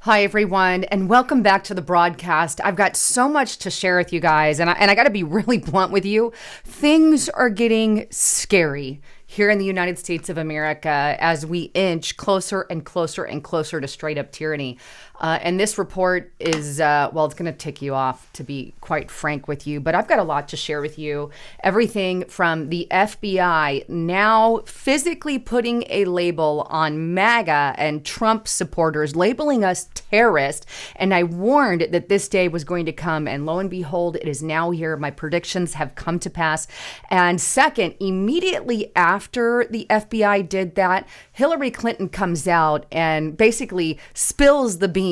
Hi, everyone, and welcome back to the broadcast. I've got so much to share with you guys, and I got to be really blunt with you. Things are getting scary here in the United States of America as we inch closer and closer and closer to straight up tyranny. And this report is, it's going to tick you off, to be quite frank with you. But I've got a lot to share with you. Everything from the FBI now physically putting a label on Maga and Trump supporters, labeling us terrorists. And I warned that this day was going to come. And lo and behold, it is now here. My predictions have come to pass. And second, immediately after the FBI did that, Hillary Clinton comes out and basically spills the beans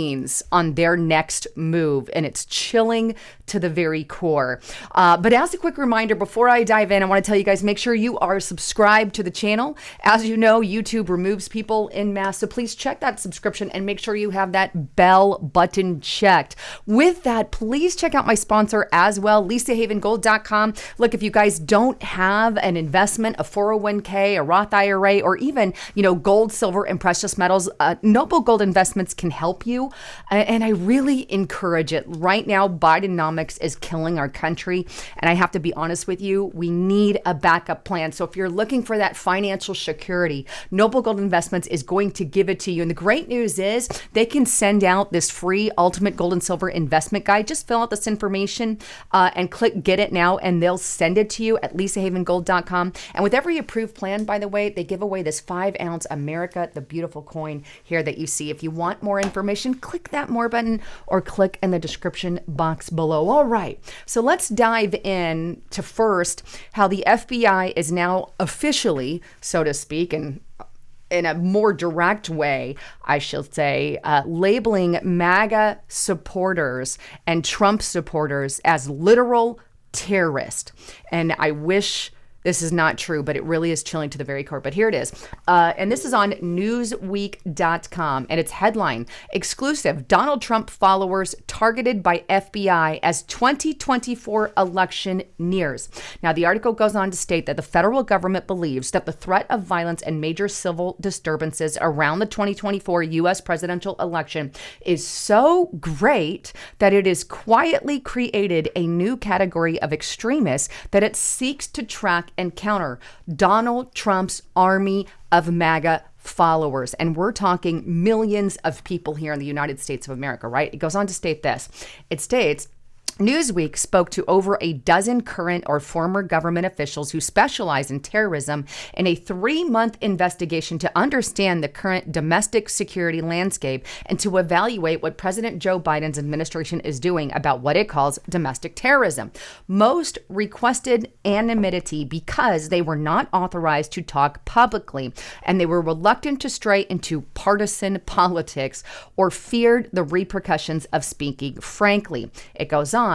on their next move, and it's chilling to the very core. But as a quick reminder, before I dive in, I want to tell you guys, make sure you are subscribed to the channel. As you know, YouTube removes people en masse, so please check that subscription and make sure you have that bell button checked. With that, please check out my sponsor as well, LisaHavenGold.com. Look, if you guys don't have an investment, a 401k, a Roth IRA, or even, gold, silver, and precious metals, Noble Gold Investments can help you. And I really encourage it. Right now, Bidenomics is killing our country. And I have to be honest with you, we need a backup plan. So if you're looking for that financial security, Noble Gold Investments is going to give it to you. And the great news is they can send out this free ultimate gold and silver investment guide. Just fill out this information and click get it now, and they'll send it to you at LisaHavenGold.com. And with every approved plan, by the way, they give away this 5-ounce America the Beautiful coin here that you see. If you want more information, click that more button or click in the description box below. All right, so let's dive in to first how the FBI is now officially, so to speak, and in a more direct way, I should say, labeling MAGA supporters and Trump supporters as literal terrorists. And I wish this is not true, but it really is chilling to the very core. But here it is. And this is on Newsweek.com. And its headline, exclusive, Donald Trump followers targeted by FBI as 2024 election nears. Now, the article goes on to state that the federal government believes that the threat of violence and major civil disturbances around the 2024 U.S. presidential election is so great that it has quietly created a new category of extremists that it seeks to track and counter: Donald Trump's army of MAGA followers. And we're talking millions of people here in the United States of America, right? It goes on to state this. It states, Newsweek spoke to over a dozen current or former government officials who specialize in terrorism in a 3-month investigation to understand the current domestic security landscape and to evaluate what President Joe Biden's administration is doing about what it calls domestic terrorism. Most requested anonymity because they were not authorized to talk publicly, and they were reluctant to stray into partisan politics or feared the repercussions of speaking frankly. It goes on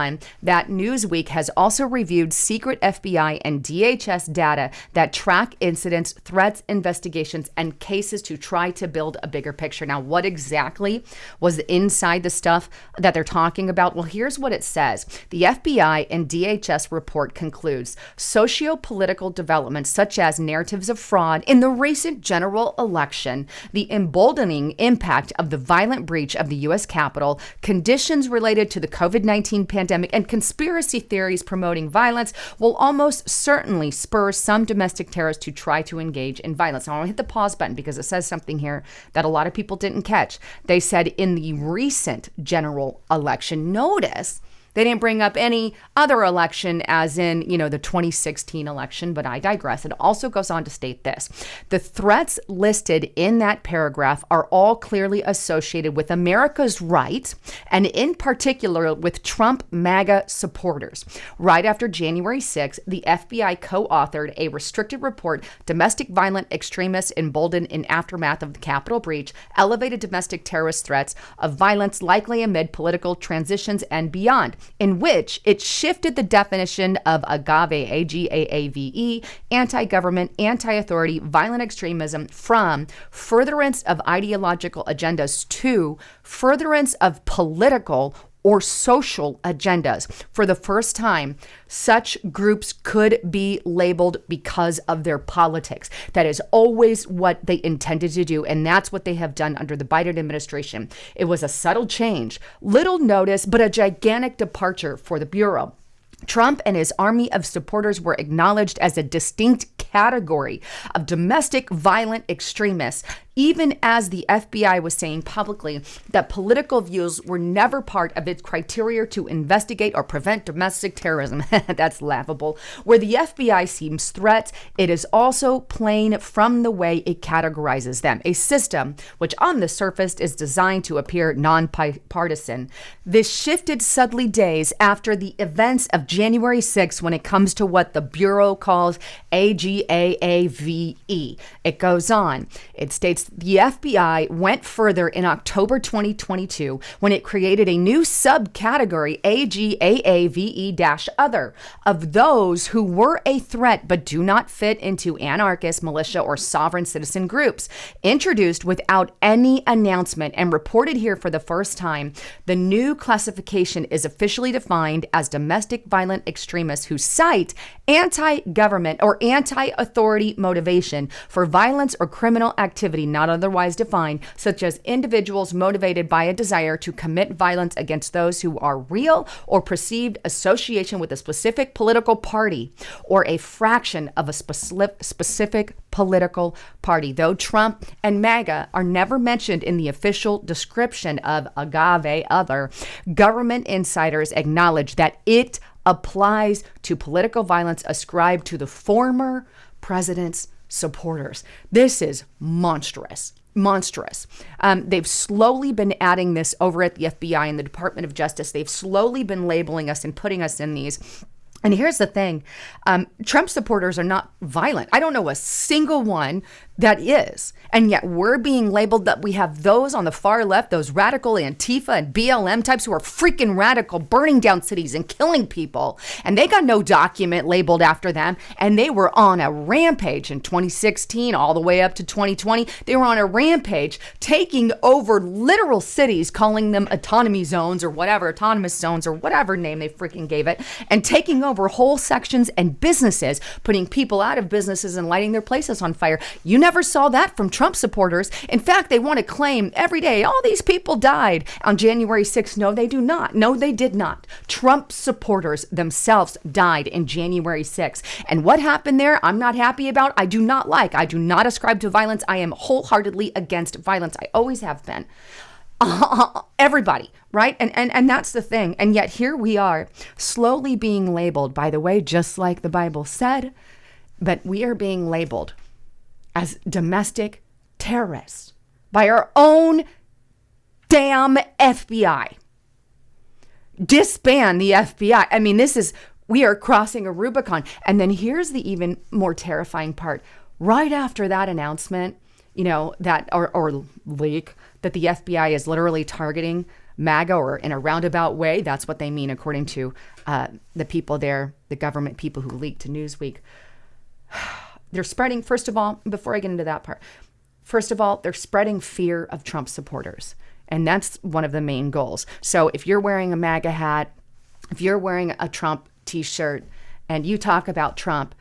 that Newsweek has also reviewed secret FBI and DHS data that track incidents, threats, investigations, and cases to try to build a bigger picture. Now, what exactly was inside the stuff that they're talking about? Well, here's what it says. The FBI and DHS report concludes socio-political developments such as narratives of fraud in the recent general election, the emboldening impact of the violent breach of the U.S. Capitol, conditions related to the COVID-19 pandemic, and conspiracy theories promoting violence will almost certainly spur some domestic terrorists to try to engage in violence. Now, I want to hit the pause button because it says something here that a lot of people didn't catch. They said in the recent general election. Notice they didn't bring up any other election as in, the 2016 election, but I digress. It also goes on to state this. The threats listed in that paragraph are all clearly associated with America's right, and in particular with Trump MAGA supporters. Right after January 6th, the FBI co-authored a restricted report, Domestic Violent Extremists Emboldened in Aftermath of the Capitol Breach, Elevated Domestic Terrorist Threats of Violence Likely Amid Political Transitions and Beyond, in which it shifted the definition of agave, A-G-A-A-V-E, anti-government, anti-authority, violent extremism from furtherance of ideological agendas to furtherance of political or social agendas. For the first time, such groups could be labeled because of their politics. That is always what they intended to do, and that's what they have done under the Biden administration. It was a subtle change, little notice, but a gigantic departure for the Bureau. Trump and his army of supporters were acknowledged as a distinct category of domestic violent extremists, even as the FBI was saying publicly that political views were never part of its criteria to investigate or prevent domestic terrorism. That's laughable. Where the FBI sees threats, it is also plain from the way it categorizes them, a system which on the surface is designed to appear nonpartisan. This shifted subtly days after the events of January 6th when it comes to what the Bureau calls AGAAVE. It goes on. It states the FBI went further in October 2022 when it created a new subcategory, AGAAVE-other, of those who were a threat but do not fit into anarchist, militia, or sovereign citizen groups. Introduced without any announcement and reported here for the first time, the new classification is officially defined as domestic violent extremists who cite anti-government or anti-authority motivation for violence or criminal activity not otherwise defined, such as individuals motivated by a desire to commit violence against those who are real or perceived association with a specific political party or a fraction of a specific political party. Though Trump and Maga are never mentioned in the official description of agave other, government insiders acknowledge that it applies to political violence ascribed to the former president's supporters. This is monstrous. They've slowly been adding this over at the FBI and the Department of Justice. They've slowly been labeling us and putting us in these. And here's the thing. Trump supporters are not violent. I don't know a single one that is. And yet we're being labeled that we have those on the far left, those radical Antifa and BLM types who are freaking radical, burning down cities and killing people. And they got no document labeled after them. And they were on a rampage in 2016 all the way up to 2020. They were on a rampage taking over literal cities, calling them autonomy zones or whatever, autonomous zones or whatever name they freaking gave it, and taking over whole sections and businesses, putting people out of businesses and lighting their places on fire. You never saw that from Trump supporters. In fact, they want to claim every day, all these people died on January 6th. No, they do not. No, they did not. Trump supporters themselves died in January 6th. And what happened there, I'm not happy about. I do not like. I do not ascribe to violence. I am wholeheartedly against violence. I always have been. Everybody, right? And that's the thing. And yet here we are slowly being labeled, by the way, just like the Bible said, but we are being labeled as domestic terrorists by our own damn FBI. Disband the FBI. I mean, we are crossing a Rubicon. And then here's the even more terrifying part. Right after that announcement, that or leak that the FBI is literally targeting MAGA, or in a roundabout way, that's what they mean according to the people there, the government people who leaked to Newsweek. They're spreading, first of all, before I get into that part, they're spreading fear of Trump supporters. And that's one of the main goals. So if you're wearing a MAGA hat, if you're wearing a Trump t-shirt, and you talk about Trump,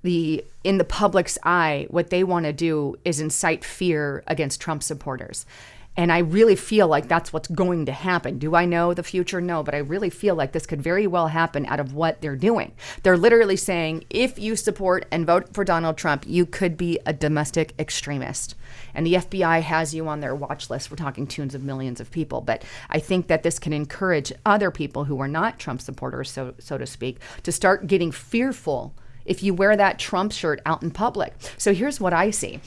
in the public's eye, what they want to do is incite fear against Trump supporters. And I really feel like that's what's going to happen. Do I know the future? No, but I really feel like this could very well happen out of what they're doing. They're literally saying, if you support and vote for Donald Trump, you could be a domestic extremist. And the FBI has you on their watch list. We're talking tens of millions of people. But I think that this can encourage other people who are not Trump supporters, so to speak, to start getting fearful if you wear that Trump shirt out in public. So here's what I see.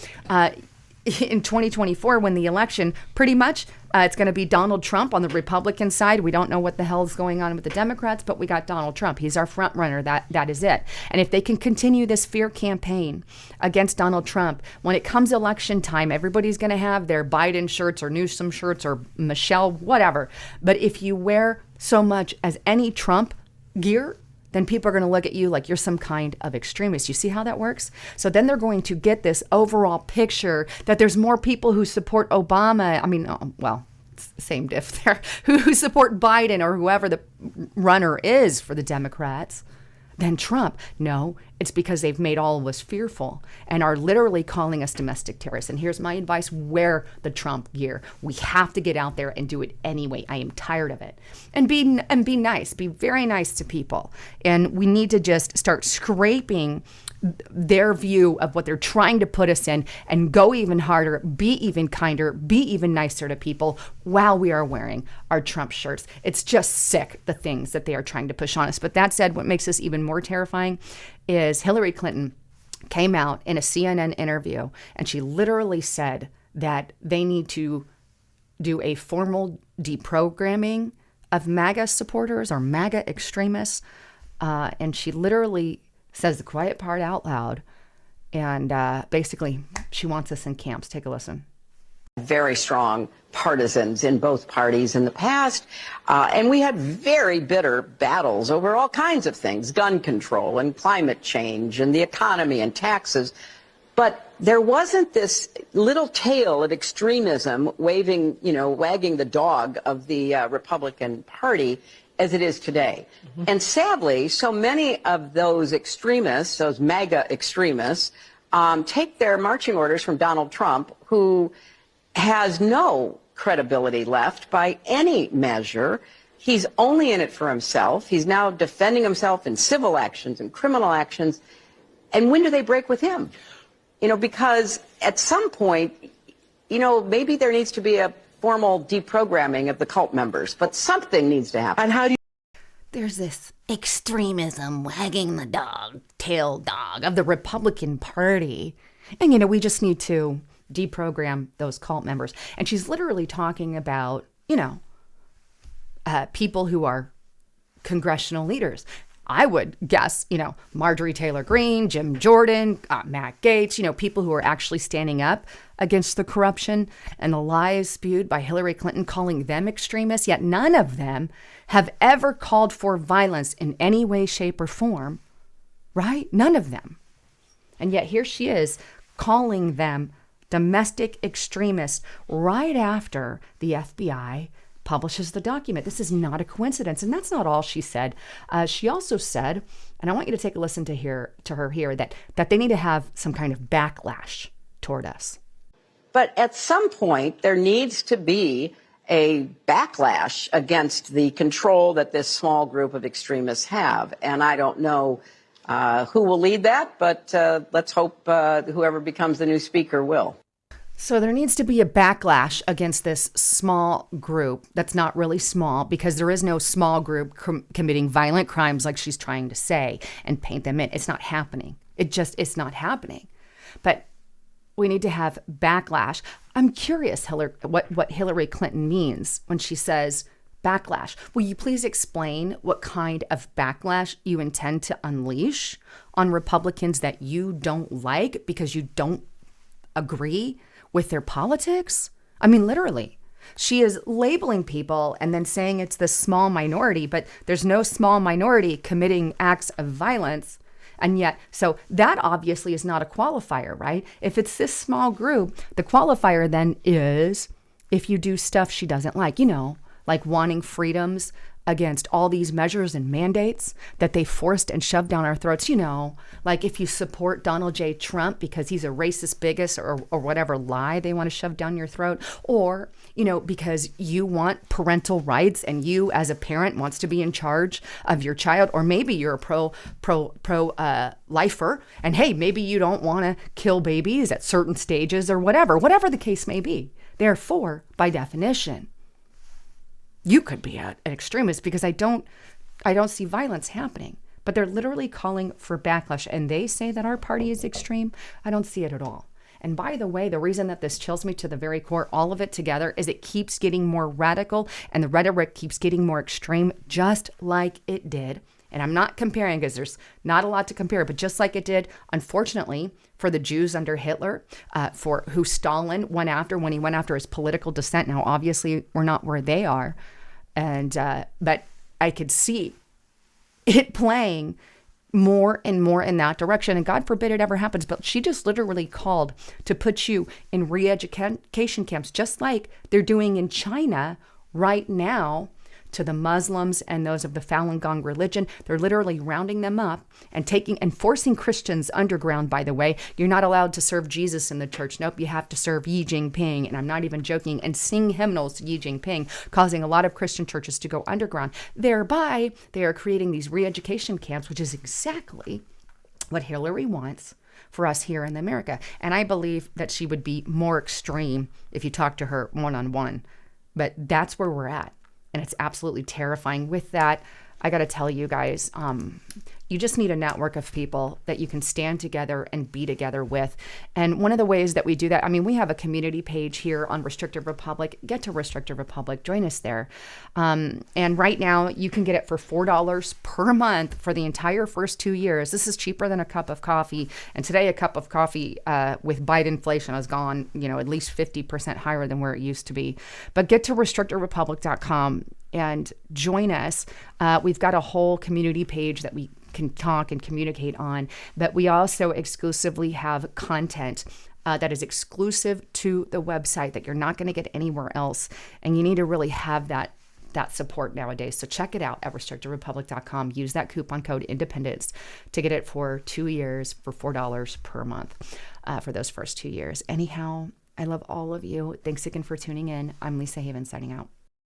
In 2024, when the election, pretty much, it's going to be Donald Trump on the Republican side. We don't know what the hell is going on with the Democrats, but we got Donald Trump. He's our front runner. That is it. And if they can continue this fear campaign against Donald Trump, when it comes election time, everybody's going to have their Biden shirts or Newsom shirts or Michelle, whatever. But if you wear so much as any Trump gear, then people are going to look at you like you're some kind of extremist. You see how that works? So then they're going to get this overall picture that there's more people who support Obama. I mean, well, same diff there, who support Biden or whoever the runner is for the Democrats, than Trump. No, it's because they've made all of us fearful and are literally calling us domestic terrorists. And here's my advice: wear the Trump gear. We have to get out there and do it anyway. I am tired of it. And be nice. Be very nice to people. And we need to just start scraping their view of what they're trying to put us in and go even harder, be even kinder, be even nicer to people while we are wearing our Trump shirts. It's just sick, the things that they are trying to push on us. But that said, what makes this even more terrifying is Hillary Clinton came out in a CNN interview and she literally said that they need to do a formal deprogramming of MAGA supporters or MAGA extremists. And she literally says the quiet part out loud. And basically, she wants us in camps. Take a listen. Very strong partisans in both parties in the past. And we had very bitter battles over all kinds of things, gun control and climate change and the economy and taxes. But there wasn't this little tail of extremism wagging the dog of the Republican Party as it is today. Mm-hmm. And sadly, so many of those extremists, those MAGA extremists, take their marching orders from Donald Trump, who has no credibility left by any measure. He's only in it for himself. He's now defending himself in civil actions and criminal actions. And when do they break with him? Because at some point, maybe there needs to be a formal deprogramming of the cult members, but something needs to happen. And how do you... There's this extremism wagging the tail dog of the Republican Party. And, we just need to deprogram those cult members. And she's literally talking about, people who are congressional leaders. I would guess, Marjorie Taylor Greene, Jim Jordan, Matt Gaetz, people who are actually standing up against the corruption and the lies spewed by Hillary Clinton, calling them extremists. Yet none of them have ever called for violence in any way, shape, or form, right? None of them. And yet here she is calling them domestic extremists right after the FBI publishes the document. This is not a coincidence. And that's not all she said. She also said, and I want you to take a listen to her here, that they need to have some kind of backlash toward us. But at some point, there needs to be a backlash against the control that this small group of extremists have. And I don't know who will lead that, but let's hope whoever becomes the new speaker will. So there needs to be a backlash against this small group that's not really small, because there is no small group committing violent crimes like she's trying to say and paint them in. It's not happening. It's not happening. But we need to have backlash. I'm curious, what Hillary Clinton means when she says backlash. Will you please explain what kind of backlash you intend to unleash on Republicans that you don't like because you don't agree with their politics? I mean, literally. She is labeling people and then saying it's this small minority, but there's no small minority committing acts of violence. And yet, so that obviously is not a qualifier, right? If it's this small group, the qualifier then is if you do stuff she doesn't like, like wanting freedoms against all these measures and mandates that they forced and shoved down our throats, like if you support Donald J. Trump because he's a racist bigot or whatever lie they want to shove down your throat, or, because you want parental rights and you as a parent wants to be in charge of your child, or maybe you're a pro lifer and hey, maybe you don't want to kill babies at certain stages or whatever the case may be. Therefore, by definition, you could be an extremist because I don't see violence happening. But they're literally calling for backlash. And they say that our party is extreme. I don't see it at all. And by the way, the reason that this chills me to the very core, all of it together, is it keeps getting more radical and the rhetoric keeps getting more extreme, just like it did. And I'm not comparing because there's not a lot to compare, but just like it did, unfortunately, for the Jews under Hitler, for who Stalin went after when he went after his political dissent. Now, obviously, we're not where they are. And but I could see it playing more and more in that direction. And God forbid it ever happens, but she just literally called to put you in re-education camps, just like they're doing in China right now to the Muslims and those of the Falun Gong religion. They're literally rounding them up and forcing Christians underground, by the way. You're not allowed to serve Jesus in the church. Nope, you have to serve Xi Jinping, and I'm not even joking, and sing hymnals to Xi Jinping, causing a lot of Christian churches to go underground. Thereby, they are creating these re-education camps, which is exactly what Hillary wants for us here in America. And I believe that she would be more extreme if you talk to her one-on-one. But that's where we're at. And it's absolutely terrifying. With that, I got to tell you guys, you just need a network of people that you can stand together and be together with. And one of the ways that we do that, I mean, we have a community page here on Restrictive Republic. Get to Restrictive Republic. Join us there. And right now, you can get it for $4 per month for the entire first 2 years. This is cheaper than a cup of coffee. And today, a cup of coffee with Biden inflation has gone, at least 50% higher than where it used to be. But get to restrictiverepublic.com and join us. We've got a whole community page that we can talk and communicate on, but we also exclusively have content that is exclusive to the website that you're not going to get anywhere else. And you need to really have that support nowadays. So check it out at restrictiverepublic.com. Use that coupon code Independence to get it for 2 years for $4 per month for those first 2 years. Anyhow, I love all of you. Thanks again for tuning in. I'm Lisa Haven signing out.